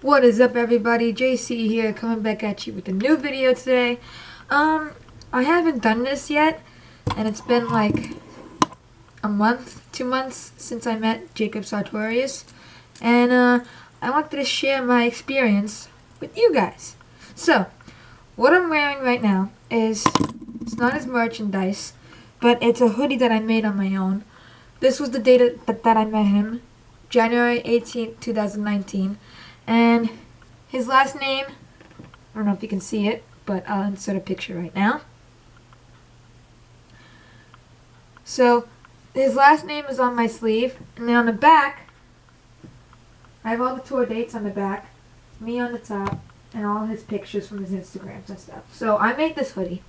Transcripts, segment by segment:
What is up, everybody? JC here, coming back at you with a new video today. I haven't done this yet, and it's been like a month, 2 months since I met Jacob Sartorius, and I wanted to share my experience with you guys. So, what I'm wearing right now is, it's not his merchandise, but it's a hoodie that I made on my own. This was the date that I met him, January 18th, 2019. And his last name, I don't know if you can see it, but I'll insert a picture right now. So, his last name is on my sleeve, and then on the back, I have all the tour dates on the back, me on the top, and all his pictures from his Instagrams and stuff. So, I made this hoodie.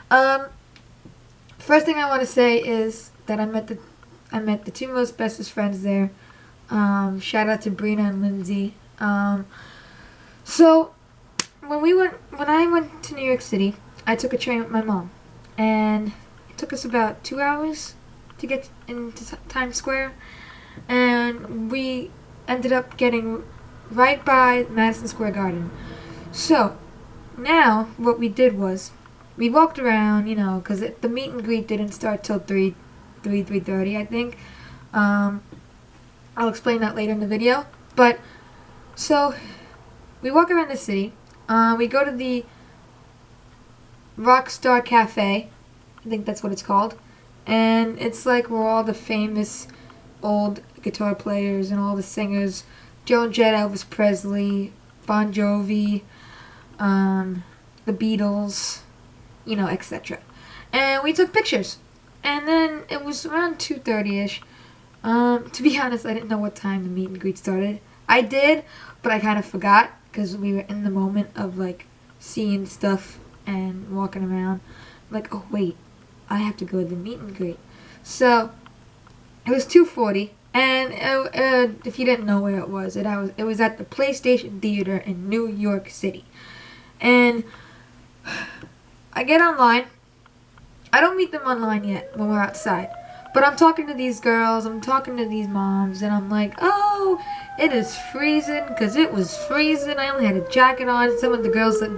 First thing I want to say is that I met the two most bestest friends there. Shout out to Brina and Lindsay. So when I went to New York City, I took a train with my mom, and it took us about 2 hours to get into Times Square, and we ended up getting right by Madison Square Garden. So now what we did was we walked around, because the meet and greet didn't start till 3:30, I think. I'll explain that later in the video, but so we walk around the city. We go to the Rockstar Cafe. I think that's what it's called. And it's like where all the famous old guitar players and all the singers, Joan Jett, Elvis Presley, Bon Jovi, the Beatles, etc. And we took pictures. And then it was around 2:30ish. To be honest, I didn't know what time the meet and greet started. I did, but I kind of forgot because we were in the moment of seeing stuff and walking around. Like, oh wait, I have to go to the meet and greet. So it was 2:40, and if you didn't know where it was at the PlayStation Theater in New York City. And I get online. I don't meet them online yet when we're outside. But I'm talking to these girls, I'm talking to these moms, and I'm like, oh, it is freezing, because it was freezing. I only had a jacket on. Some of the girls that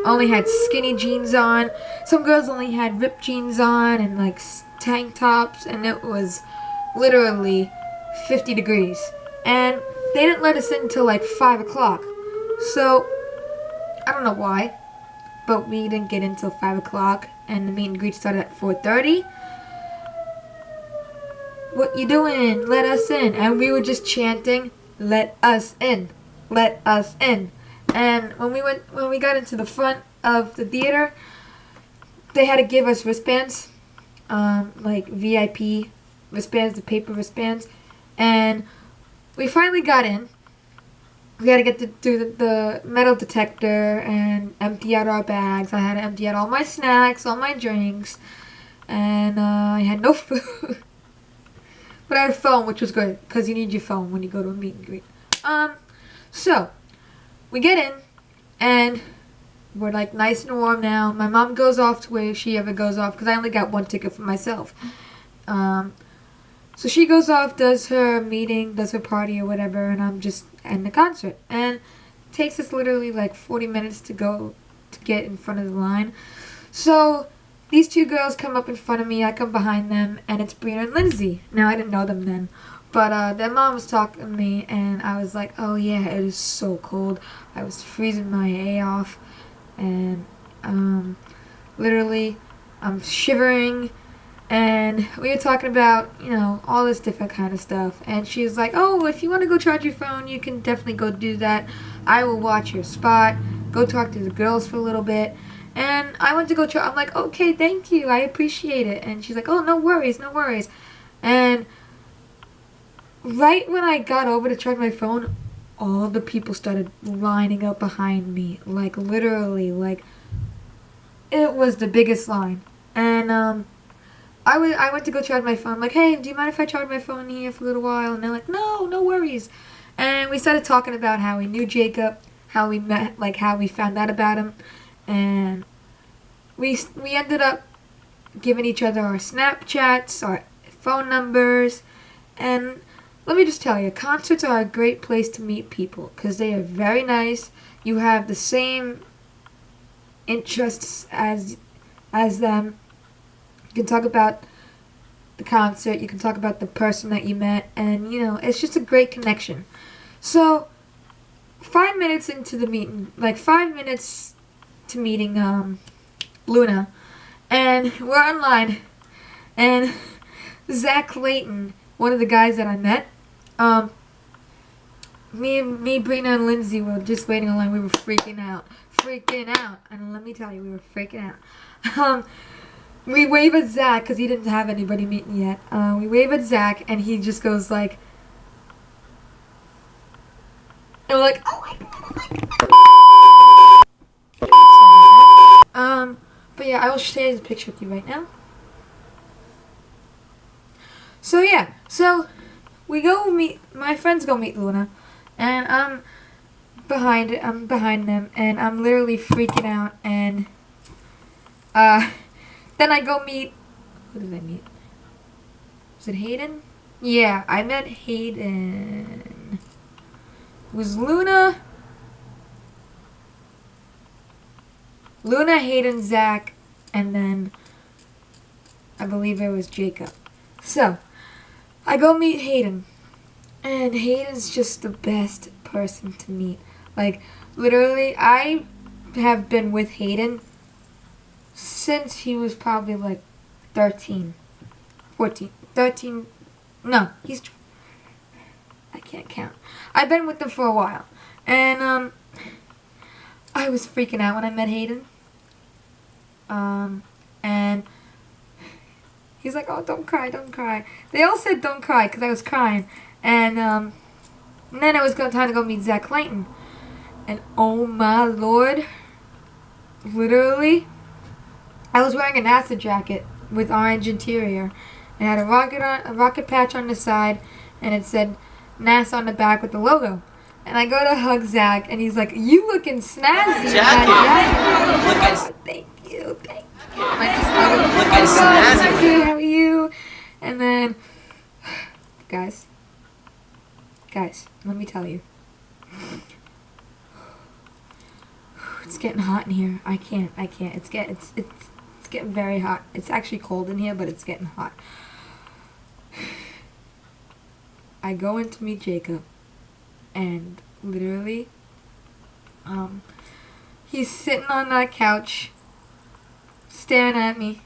only had skinny jeans on. Some girls only had ripped jeans on and tank tops, and it was literally 50 degrees. And they didn't let us in until 5 o'clock. So, I don't know why, but we didn't get in until 5 o'clock, and the meet and greet started at 4:30. What you doing? Let us in. And we were just chanting, let us in, let us in. And when we got into the front of the theater, they had to give us wristbands, VIP wristbands, the paper wristbands. And we finally got in. We had to get through the metal detector and empty out our bags. I had to empty out all my snacks, all my drinks, and I had no food. But I had a phone, which was good, because you need your phone when you go to a meet and greet. So, we get in, and we're nice and warm now. My mom goes off to where she ever goes off, because I only got one ticket for myself. So she goes off, does her meeting, does her party or whatever, and I'm just in the concert. And it takes us literally 40 minutes to get in front of the line. So these two girls come up in front of me, I come behind them, and it's Brina and Lindsay. Now, I didn't know them then, but their mom was talking to me, and I was like, oh yeah, it is so cold. I was freezing my A off, and literally, I'm shivering, and we were talking about, all this different kind of stuff, and she was like, oh, if you want to go charge your phone, you can definitely go do that. I will watch your spot, go talk to the girls for a little bit. And I went to go I'm like, okay, thank you, I appreciate it. And she's like, oh, no worries, no worries. And right when I got over to charge my phone, all the people started lining up behind me. Literally, it was the biggest line. And I went to go charge my phone. I'm like, hey, do you mind if I charge my phone here for a little while? And they're like, no, no worries. And we started talking about how we knew Jacob, how we met, how we found out about him. And we ended up giving each other our Snapchats, our phone numbers, and let me just tell you, concerts are a great place to meet people because they are very nice. You have the same interests as them. You can talk about the concert, you can talk about the person that you met, and it's just a great connection. So 5 minutes into the meeting, like 5 minutes to meeting Luna, and we're online, and Zach Clayton, one of the guys that I met, me, Brina, and Lindsay were just waiting in line. We were freaking out, and let me tell you, we were freaking out. We wave at Zach because he didn't have anybody meeting yet. We wave at Zach, and he just goes like, and we're like, oh my god. But yeah, I will share the picture with you right now. So yeah, we go meet, my friends go meet Luna, and I'm behind them, and I'm literally freaking out, and then I go meet, who did I meet? Was it Hayden? Yeah, I met Hayden. It was Luna, Hayden, Zach, and then I believe it was Jacob. So I go meet Hayden, and Hayden's just the best person to meet. Like, literally, I have been with Hayden since he was probably like 13, 14, 13, no, I can't count. I've been with him for a while, and I was freaking out when I met Hayden, and he's like, oh, don't cry, don't cry. They all said don't cry because I was crying. And then it was time to go meet Zach Clayton. And oh my lord, literally, I was wearing an acid jacket with orange interior. It had a rocket patch on the side, and it said NASA on the back with the logo. And I go to hug Zach, and he's like, you looking snazzy. Jacket. Thank you. And I just hug him. Look at snazzy. How are you? And then, guys, let me tell you. It's getting hot in here. I can't. It's getting very hot. It's actually cold in here, but it's getting hot. I go in to meet Jacob, and literally, he's sitting on that couch, staring at me.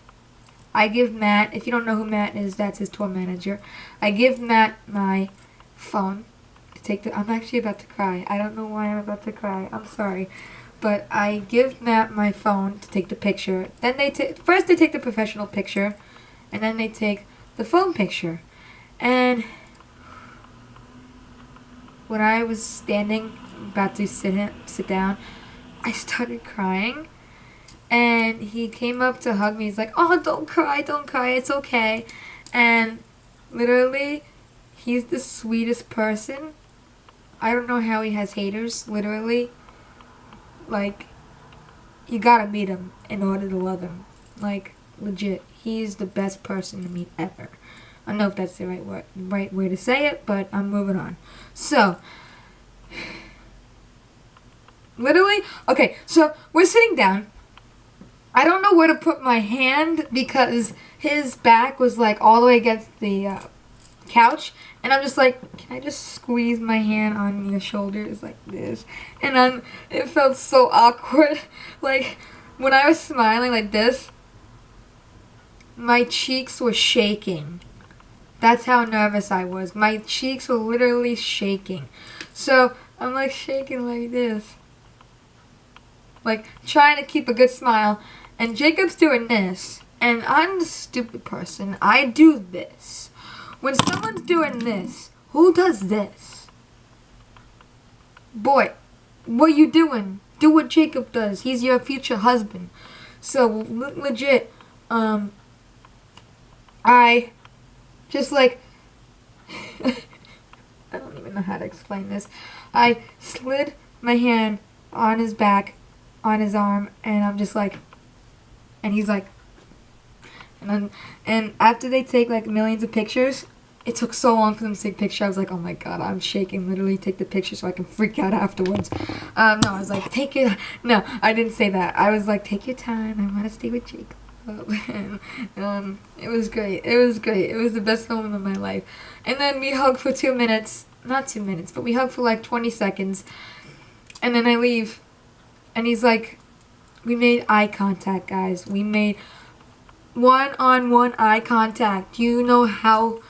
I give Matt, if you don't know who Matt is, that's his tour manager. I give Matt my phone to take I'm actually about to cry. I don't know why I'm about to cry. I'm sorry. But I give Matt my phone to take the picture. Then first they take the professional picture, and then they take the phone picture. And when I was standing, about to sit down, I started crying. And he came up to hug me. He's like, oh, don't cry, it's okay. And literally, he's the sweetest person. I don't know how he has haters, literally. Like, you gotta meet him in order to love him. Like, legit. He's the best person to meet ever. I don't know if that's the right way to say it, but I'm moving on. So, literally, okay, so we're sitting down. I don't know where to put my hand because his back was like all the way against the couch, and I'm just like, can I just squeeze my hand on your shoulders like this? And it felt so awkward. Like, when I was smiling like this, my cheeks were shaking. That's how nervous I was. My cheeks were literally shaking. So I'm like shaking like this, like trying to keep a good smile. And Jacob's doing this, and I'm the stupid person. I do this. When someone's doing this, who does this? Boy, what you doing? Do what Jacob does. He's your future husband. So, legit, I just like, I don't even know how to explain this. I slid my hand on his back, on his arm, and I'm just like, and he's like, and after they take like millions of pictures, it took so long for them to take a picture. I was like, oh my god, I'm shaking. Literally, take the picture so I can freak out afterwards. No, I was like, no, I didn't say that. I was like, take your time. I want to stay with Jacob. And, it was great. It was great. It was the best moment of my life. And then we hugged for 2 minutes. Not 2 minutes, but we hugged for like 20 seconds. And then I leave. And he's like, we made eye contact, guys. We made one-on-one eye contact. You know how...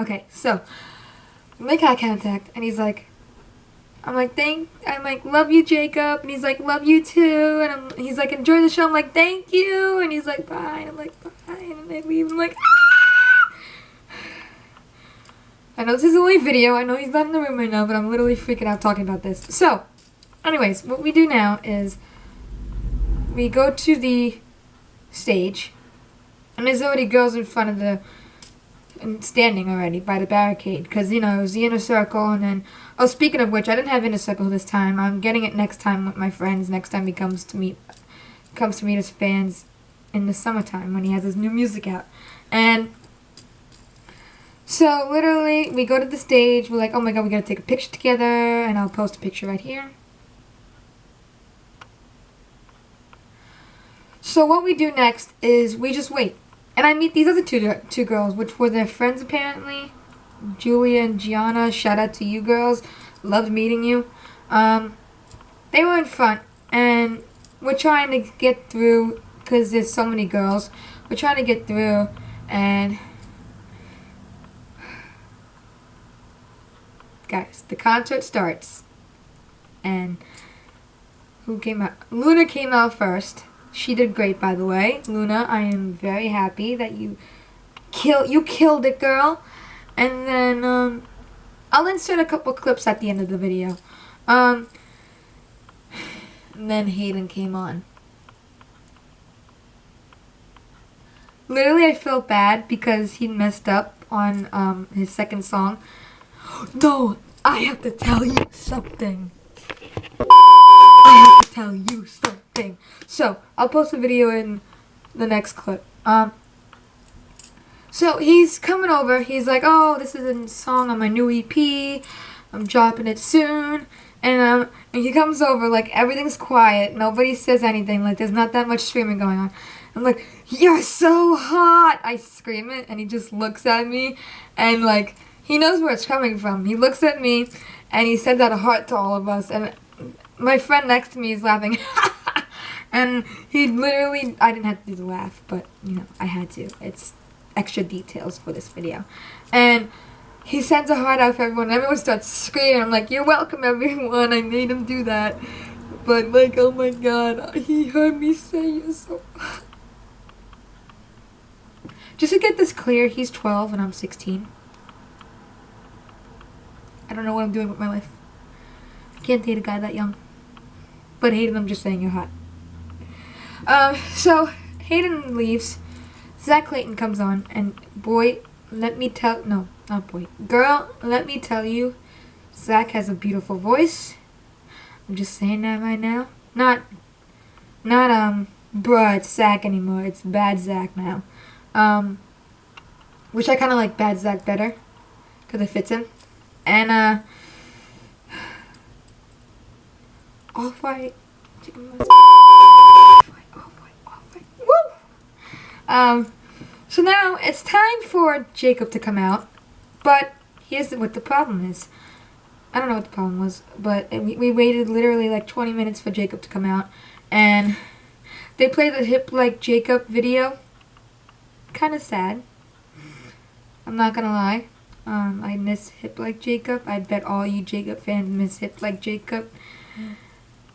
Okay, so we make eye contact, and he's like, I'm like, love you, Jacob, and he's like, love you too, and he's like, enjoy the show. I'm like, thank you, and he's like, bye, and I'm like, bye, and I leave. I'm like, I know this is only video. I know he's not in the room right now, but I'm literally freaking out talking about this. So, anyways, what we do now is we go to the stage, and there's already girls in front of the and standing already by the barricade, because it was the inner circle. And then, oh, speaking of which, I didn't have inner circle this time. I'm getting it next time with my friends. Next time he comes to meet his fans in the summertime when he has his new music out. And so literally we go to the stage. We're like, oh my god, we gotta take a picture together, and I'll post a picture right here. So what we do next is we just wait. And I meet these other two girls, which were their friends apparently. Julia and Gianna, shout out to you girls. Loved meeting you. They were in front, and we're trying to get through, because there's so many girls. We're trying to get through, and... Guys, the concert starts. And who came out? Luna came out first. She did great, by the way. Luna, I am very happy that you killed it, girl. And then, I'll insert a couple clips at the end of the video. And then Hayden came on. Literally, I felt bad because he messed up on, his second song. No, I have to tell you something. I have to tell you something. So, I'll post a video in the next clip. So he's coming over. He's like, oh, this is a song on my new EP. I'm dropping it soon. And he comes over, like, everything's quiet. Nobody says anything. Like, there's not that much screaming going on. I'm like, you're so hot! I scream it, and he just looks at me. And, like, he knows where it's coming from. He looks at me, and he sends out a heart to all of us. And my friend next to me is laughing. And he literally, I didn't have to do the laugh, but, I had to. It's extra details for this video. And he sends a heart out for everyone. Everyone starts screaming. I'm like, you're welcome, everyone. I made him do that. But, like, oh my god, he heard me say you're so... Just to get this clear, he's 12 and I'm 16. I don't know what I'm doing with my life. I can't date a guy that young. But Hayden, I'm just saying you're hot. So, Hayden leaves. Zach Clayton comes on, and boy, let me tell... No, not boy. Girl, let me tell you, Zach has a beautiful voice. I'm just saying that right now. Not, bruh, it's Zach anymore. It's Bad Zach now. Which I kind of like Bad Zach better, because it fits him. And, Off-White. Woo! So now it's time for Jacob to come out, but here's what the problem is. I don't know what the problem was, but we waited literally like 20 minutes for Jacob to come out, and they played the Hip Like Jacob video. Kind of sad. I'm not gonna lie. I miss Hip Like Jacob. I bet all you Jacob fans miss Hip Like Jacob.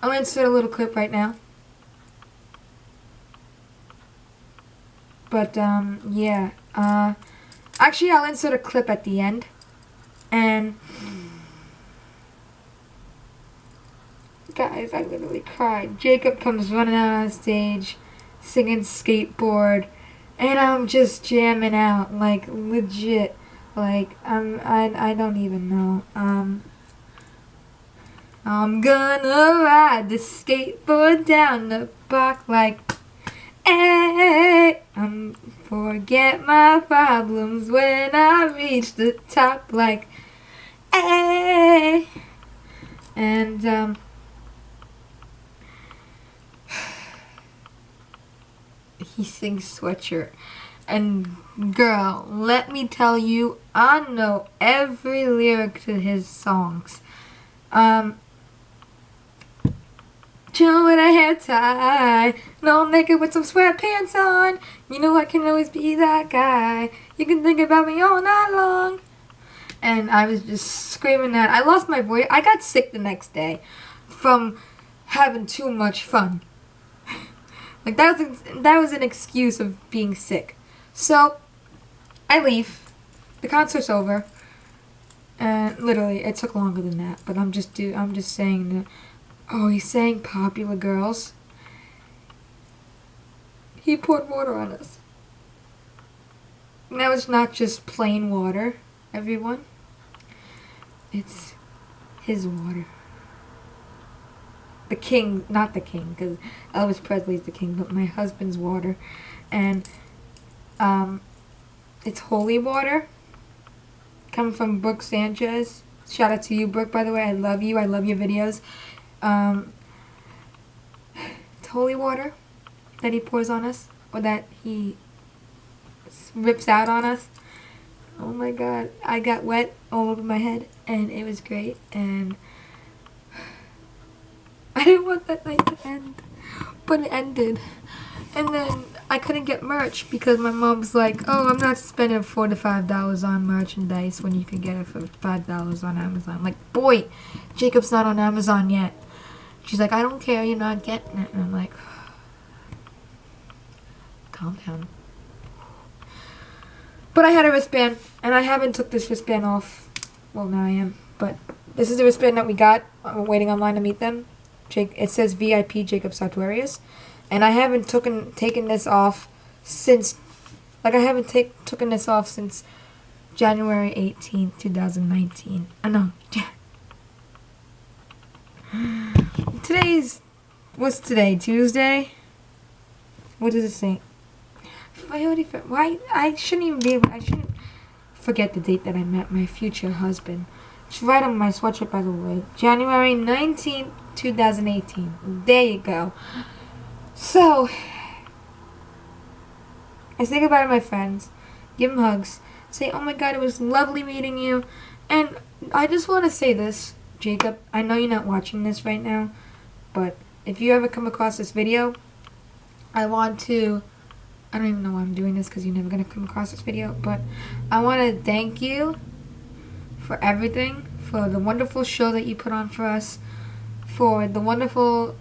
I'll insert a little clip right now. But, yeah. Actually, I'll insert a clip at the end. And... Guys, I literally cried. Jacob comes running out on stage, singing Skateboard. And I'm just jamming out. Like, legit. Like, I don't even know. I'm gonna ride the skateboard down the block like... Hey, forget my problems when I reach the top, like, hey. And, he sings Sweatshirt. And, girl, let me tell you, I know every lyric to his songs. Chill with a hair tie, no naked with some sweatpants on. You know I can always be that guy. You can think about me all night long. And I was just screaming that. I lost my voice. I got sick the next day from having too much fun. Like that was an excuse of being sick. So I leave. The concert's over. And literally, it took longer than that. But I'm just saying that. Oh, he sang Popular Girls. He poured water on us. Now it's not just plain water, everyone. It's his water. The king, not the king, because Elvis Presley's the king, but my husband's water. And it's holy water. Coming from Brooke Sanchez. Shout out to you, Brooke, by the way. I love you. I love your videos. It's holy water that he pours on us, or that he rips out on us. Oh my god, I got wet all over my head, and it was great, and I didn't want that night to end, but it ended. And then I couldn't get merch because my mom's like, oh, I'm not spending $4 to $5 on merchandise when you can get it for $5 on Amazon. I'm like, boy, Jacob's not on Amazon yet. She's like, I don't care, you're not getting it. And I'm like, calm down. But I had a wristband, and I haven't took this wristband off. Well, now I am. But this is the wristband that we got. I'm waiting online to meet them. It says VIP Jacob Sartorius. And I haven't taken this off since, like, I haven't taken this off since January 18th, 2019. I know. What's today? Tuesday? What does it say? I shouldn't forget the date that I met my future husband. It's right on my sweatshirt, by the way. January 19th, 2018. There you go. So, I say goodbye to my friends, give them hugs, say, oh my god, it was lovely meeting you. And I just want to say this, Jacob, I know you're not watching this right now, but if you ever come across this video, I don't even know why I'm doing this because you're never going to come across this video, but I want to thank you for everything, for the wonderful show that you put on for us, for the wonderful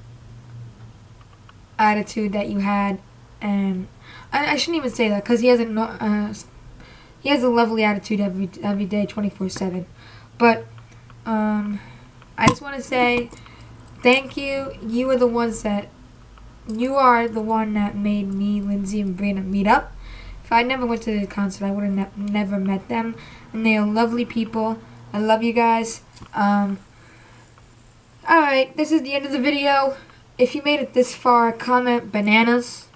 attitude that you had. And I shouldn't even say that because he has a lovely attitude every day, 24/7. But I just want to say thank you. You are the one that made me, Lindsay, and Brianna meet up. If I never went to the concert, I would have never met them. And they are lovely people. I love you guys. Alright, this is the end of the video. If you made it this far, comment bananas.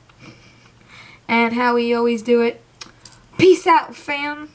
And how we always do it. Peace out, fam.